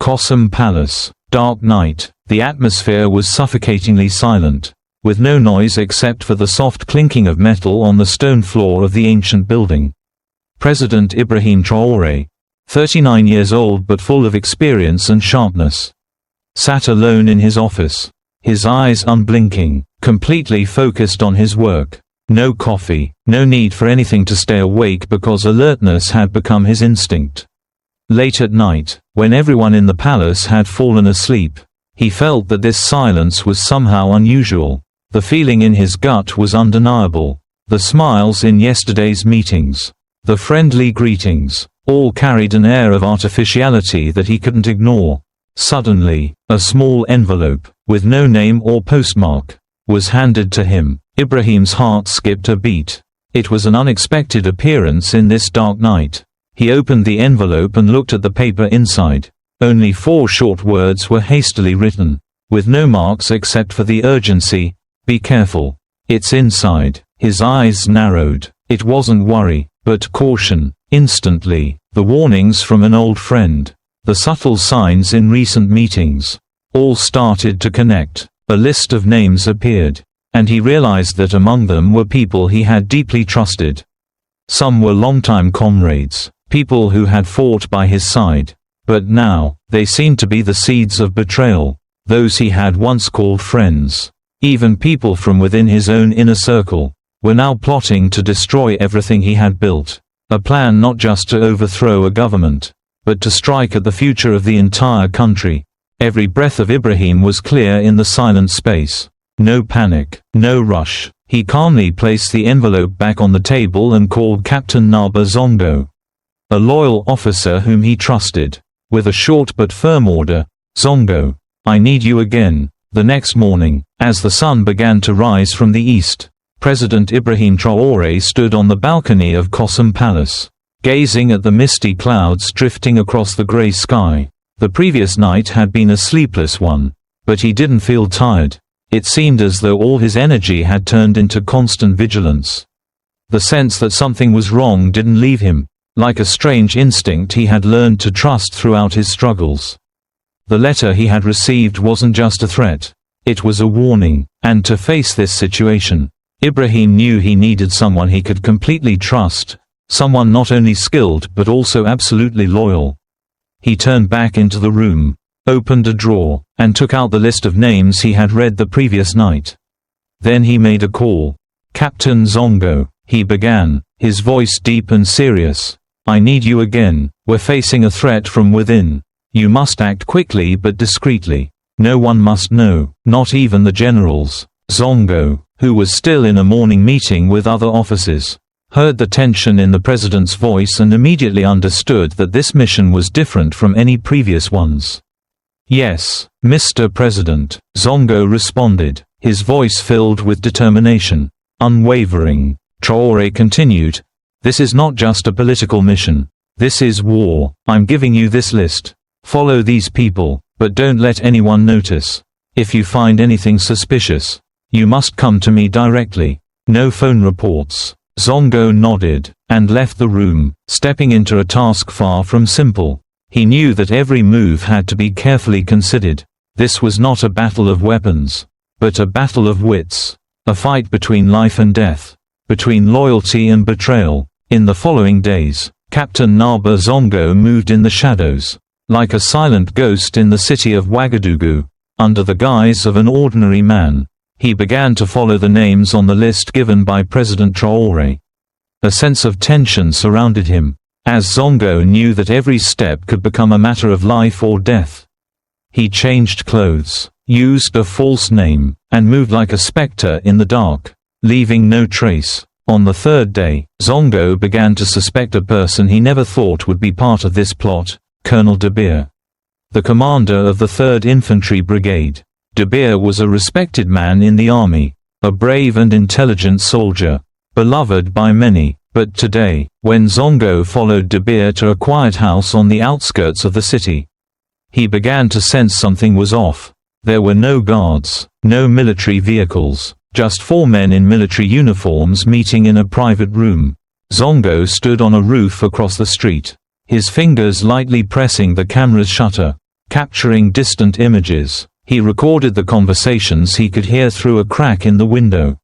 Cossom Palace. Dark night. The atmosphere was suffocatingly silent, with no noise except for the soft clinking of metal on the stone floor of the ancient building. President Ibrahim Traoré, 39 years old but full of experience and sharpness, sat alone in his office, his eyes unblinking, completely focused on his work. No coffee, no need for anything to stay awake because alertness had become his instinct. Late at night, when everyone in the palace had fallen asleep, he felt that this silence was somehow unusual. The feeling in his gut was undeniable. The smiles in yesterday's meetings, the friendly greetings, all carried an air of artificiality that he couldn't ignore. Suddenly, a small envelope, with no name or postmark, was handed to him. Ibrahim's heart skipped a beat. It was an unexpected appearance in this dark night. He opened the envelope and looked at the paper inside. Only 4 short words were hastily written, with no marks except for the urgency: "Be careful. It's inside." His eyes narrowed. It wasn't worry, but caution. Instantly, the warnings from an old friend, the subtle signs in recent meetings, all started to connect. A list of names appeared, and he realized that among them were people he had deeply trusted. Some were longtime comrades, people who had fought by his side. But now, they seemed to be the seeds of betrayal, those he had once called friends. Even people from within his own inner circle were now plotting to destroy everything he had built. A plan not just to overthrow a government, but to strike at the future of the entire country. Every breath of Ibrahim was clear in the silent space. No panic, no rush. He calmly placed the envelope back on the table and called Captain Zongo, a loyal officer whom he trusted. With a short but firm order, "Zongo, I need you again." The next morning, as the sun began to rise from the east, President Ibrahim Traoré stood on the balcony of Cossom Palace, gazing at the misty clouds drifting across the grey sky. The previous night had been a sleepless one, but he didn't feel tired. It seemed as though all his energy had turned into constant vigilance. The sense that something was wrong didn't leave him, like a strange instinct he had learned to trust throughout his struggles. The letter he had received wasn't just a threat. It was a warning, and to face this situation, Ibrahim knew he needed someone he could completely trust, someone not only skilled but also absolutely loyal. He turned back into the room, opened a drawer, and took out the list of names he had read the previous night. Then he made a call. "Captain Zongo," he began, his voice deep and serious. "I need you again. We're facing a threat from within. You must act quickly but discreetly. No one must know, not even the generals." Zongo, who was still in a morning meeting with other officers, heard the tension in the president's voice and immediately understood that this mission was different from any previous ones. "Yes, Mr. President," Zongo responded, his voice filled with determination, unwavering. Traoré continued, "This is not just a political mission. This is war. I'm giving you this list. Follow these people, but don't let anyone notice. If you find anything suspicious, you must come to me directly. No phone reports." Zongo nodded, and left the room, stepping into a task far from simple. He knew that every move had to be carefully considered. This was not a battle of weapons, but a battle of wits, a fight between life and death, between loyalty and betrayal. In the following days, Captain Zongo moved in the shadows, like a silent ghost in the city of Ouagadougou, under the guise of an ordinary man. He began to follow the names on the list given by President Traoré. A sense of tension surrounded him, as Zongo knew that every step could become a matter of life or death. He changed clothes, used a false name, and moved like a specter in the dark, leaving no trace. On the 3rd day, Zongo began to suspect a person he never thought would be part of this plot: Colonel Dabir, the commander of the 3rd Infantry Brigade. Dabir was a respected man in the army, a brave and intelligent soldier, beloved by many. But today, when Zongo followed Dabir to a quiet house on the outskirts of the city, he began to sense something was off. There were no guards, no military vehicles, just 4 men in military uniforms meeting in a private room. Zongo stood on a roof across the street, his fingers lightly pressing the camera's shutter. capturing distant images. He recorded the conversations he could hear through a crack in the window.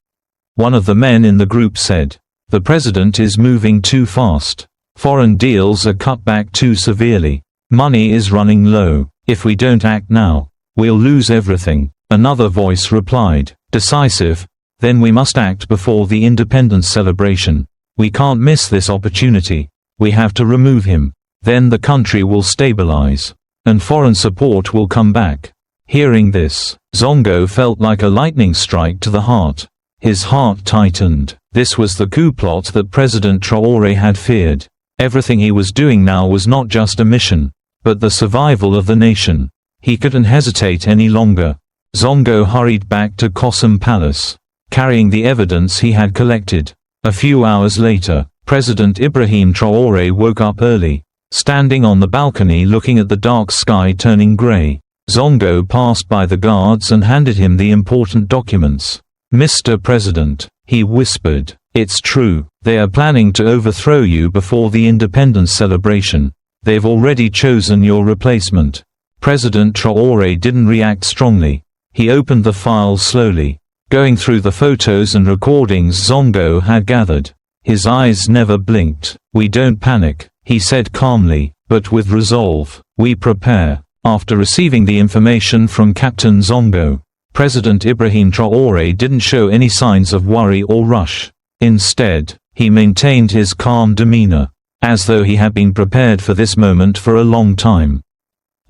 One of the men in the group said, "The president is moving too fast. Foreign deals are cut back too severely. Money is running low. If we don't act now, we'll lose everything." Another voice replied, "Decisive. Then we must act before the independence celebration. We can't miss this opportunity. We have to remove him. Then the country will stabilize. And foreign support will come back." Hearing this, Zongo felt like a lightning strike to the heart. His heart tightened. This was the coup plot that President Traoré had feared. Everything he was doing now was not just a mission, but the survival of the nation. He couldn't hesitate any longer. Zongo hurried back to Cossom Palace, carrying the evidence he had collected. A few hours later, President Ibrahim Traoré woke up early. Standing on the balcony looking at the dark sky turning grey, Zongo passed by the guards and handed him the important documents. "Mr. President," he whispered, "it's true. They are planning to overthrow you before the independence celebration. They've already chosen your replacement." President Traoré didn't react strongly. He opened the file slowly, going through the photos and recordings Zongo had gathered. His eyes never blinked. "We don't panic," he said calmly, but with resolve. "We prepare." After receiving the information from Captain Zongo, President Ibrahim Traoré didn't show any signs of worry or rush. Instead, he maintained his calm demeanor, as though he had been prepared for this moment for a long time.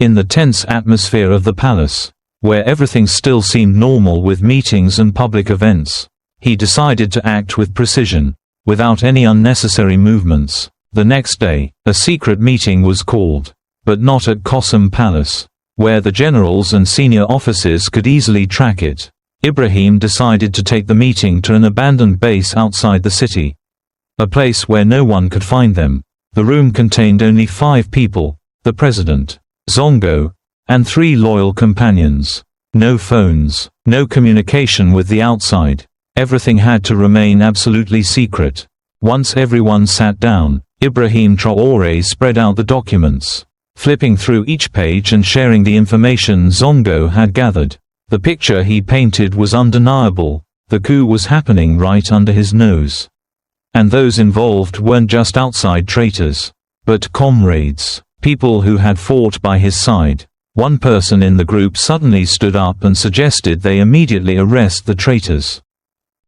In the tense atmosphere of the palace, where everything still seemed normal with meetings and public events, he decided to act with precision, without any unnecessary movements. The next day, a secret meeting was called, but not at Cossom Palace, where the generals and senior officers could easily track it. Ibrahim decided to take the meeting to an abandoned base outside the city, a place where no one could find them. The room contained only 5 people, the president, Zongo, and 3 loyal companions. No phones, no communication with the outside. Everything had to remain absolutely secret. Once everyone sat down, Ibrahim Traoré spread out the documents, flipping through each page and sharing the information Zongo had gathered. The picture he painted was undeniable. The coup was happening right under his nose. And those involved weren't just outside traitors, but comrades, people who had fought by his side. One person in the group suddenly stood up and suggested they immediately arrest the traitors.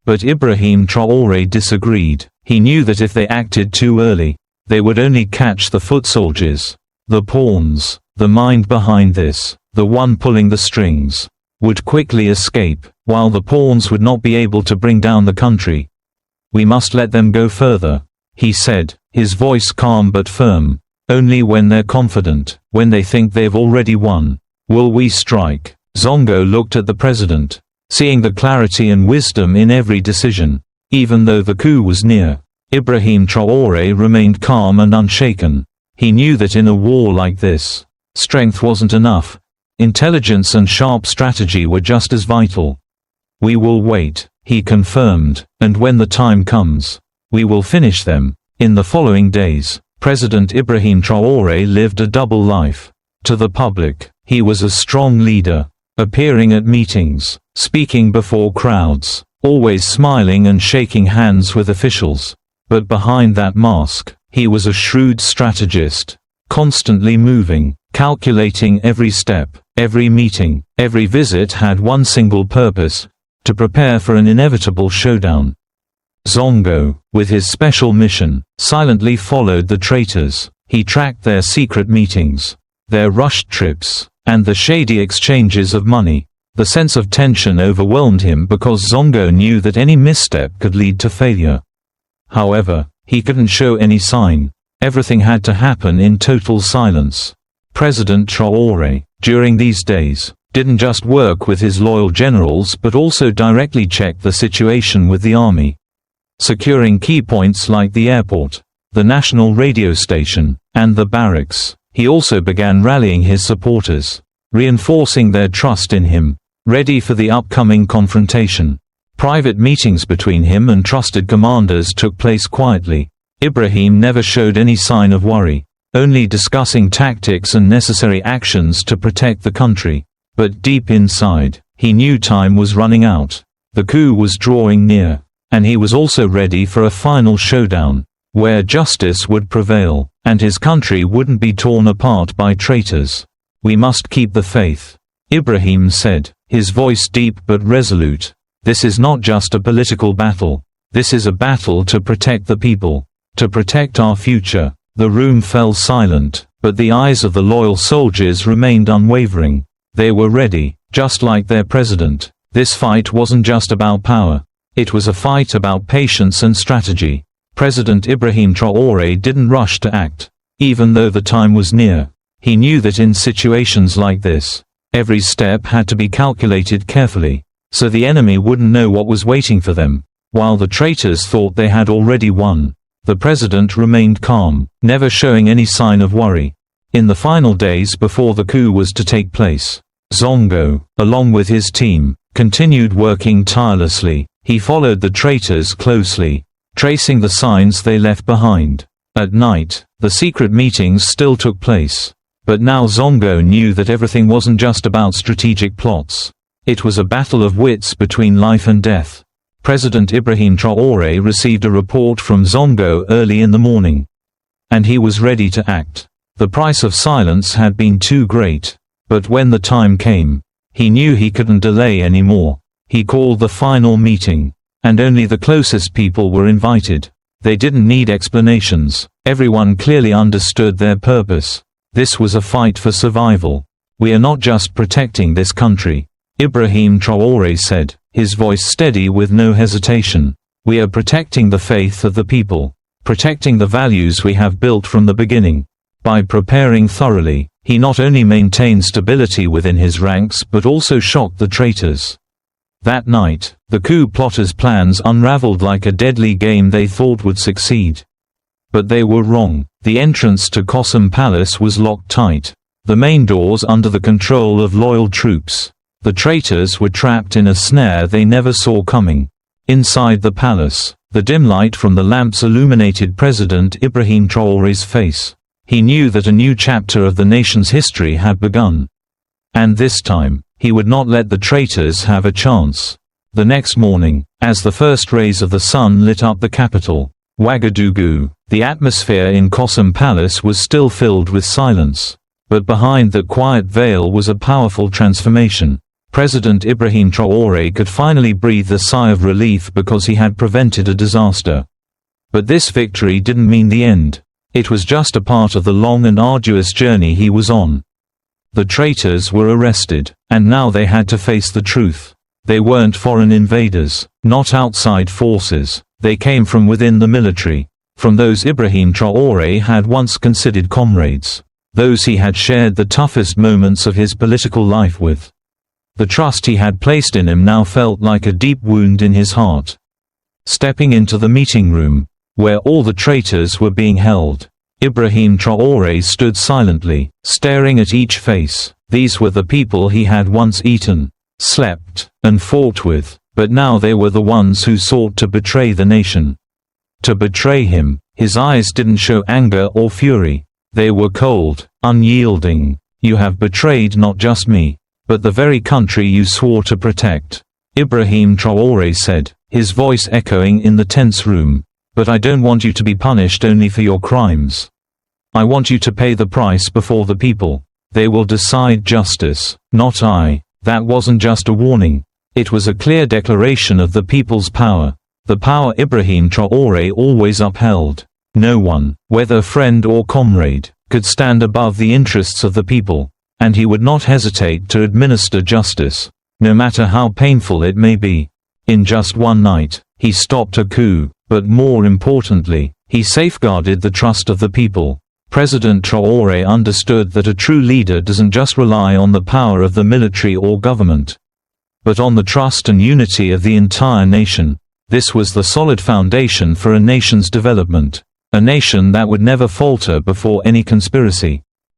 But Ibrahim Traoré disagreed. He knew that if they acted too early, they would only catch the foot soldiers. The pawns, the mind behind this, the one pulling the strings, would quickly escape, while the pawns would not be able to bring down the country. "We must let them go further," he said, his voice calm but firm. "Only when they're confident, when they think they've already won, will we strike." Zongo looked at the president, seeing the clarity and wisdom in every decision. Even though the coup was near, Ibrahim Traoré remained calm and unshaken. He knew that in a war like this, strength wasn't enough. Intelligence and sharp strategy were just as vital. "We will wait," he confirmed, "and when the time comes, we will finish them." In the following days, President Ibrahim Traoré lived a double life. To the public, he was a strong leader, appearing at meetings, speaking before crowds, always smiling and shaking hands with officials. But behind that mask, he was a shrewd strategist, constantly moving, calculating every step. Every meeting, every visit had one single purpose: to prepare for an inevitable showdown. Zongo, with his special mission, silently followed the traitors. He tracked their secret meetings, their rushed trips, and the shady exchanges of money. The sense of tension overwhelmed him because Zongo knew that any misstep could lead to failure. However, he couldn't show any sign. Everything had to happen in total silence. President Traoré, during these days, didn't just work with his loyal generals but also directly check the situation with the army. Securing key points like the airport, the national radio station, and the barracks. He also began rallying his supporters, reinforcing their trust in him, ready for the upcoming confrontation. Private meetings between him and trusted commanders took place quietly. Ibrahim never showed any sign of worry. only discussing tactics and necessary actions to protect the country. But deep inside, he knew time was running out. The coup was drawing near, and he was also ready for a final showdown, where justice would prevail, and his country wouldn't be torn apart by traitors. "We must keep the faith," Ibrahim said, his voice deep but resolute. "This is not just a political battle. This is a battle to protect the people, to protect our future." The room fell silent, but the eyes of the loyal soldiers remained unwavering. They were ready, just like their president. This fight wasn't just about power. It was a fight about patience and strategy. President Ibrahim Traoré didn't rush to act, even though the time was near. He knew that in situations like this, every step had to be calculated carefully, so the enemy wouldn't know what was waiting for them. While the traitors thought they had already won, the president remained calm, never showing any sign of worry. In the final days before the coup was to take place, Zongo, along with his team, continued working tirelessly. He followed the traitors closely, tracing the signs they left behind. At night, the secret meetings still took place. But now Zongo knew that everything wasn't just about strategic plots. It was a battle of wits between life and death. President Ibrahim Traoré received a report from Zongo early in the morning, and he was ready to act. The price of silence had been too great, but when the time came, he knew he couldn't delay anymore. He called the final meeting, and only the closest people were invited. They didn't need explanations. Everyone clearly understood their purpose. This was a fight for survival. "We are not just protecting this country," Ibrahim Traoré said, his voice steady with no hesitation. "We are protecting the faith of the people, protecting the values we have built from the beginning." By preparing thoroughly, he not only maintained stability within his ranks but also shocked the traitors. That night, the coup plotters' plans unraveled like a deadly game they thought would succeed. But they were wrong. The entrance to Cossom Palace was locked tight, the main doors under the control of loyal troops. The traitors were trapped in a snare they never saw coming. Inside the palace, the dim light from the lamps illuminated President Ibrahim Traoré's face. He knew that a new chapter of the nation's history had begun. And this time, he would not let the traitors have a chance. The next morning, as the first rays of the sun lit up the capital, Ouagadougou, the atmosphere in Cossom Palace was still filled with silence. But behind that quiet veil was a powerful transformation. President Ibrahim Traoré could finally breathe a sigh of relief because he had prevented a disaster. But this victory didn't mean the end. It was just a part of the long and arduous journey he was on. The traitors were arrested, and now they had to face the truth. They weren't foreign invaders, not outside forces. They came from within the military, from those Ibrahim Traoré had once considered comrades, those he had shared the toughest moments of his political life with. The trust he had placed in him now felt like a deep wound in his heart. Stepping into the meeting room, where all the traitors were being held, Ibrahim Traoré stood silently, staring at each face. These were the people he had once eaten, slept, and fought with, but now they were the ones who sought to betray the nation. To betray him. His eyes didn't show anger or fury. They were cold, unyielding. "You have betrayed not just me, but the very country you swore to protect," Ibrahim Traoré said, his voice echoing in the tense room. "But I don't want you to be punished only for your crimes. I want you to pay the price before the people. They will decide justice, not I." That wasn't just a warning. It was a clear declaration of the people's power. The power Ibrahim Traoré always upheld. No one, whether friend or comrade, could stand above the interests of the people, and he would not hesitate to administer justice, no matter how painful it may be. In just one night, he stopped a coup, but more importantly, he safeguarded the trust of the people. President Traoré understood that a true leader doesn't just rely on the power of the military or government, but on the trust and unity of the entire nation. This was the solid foundation for a nation's development, a nation that would never falter before any conspiracy.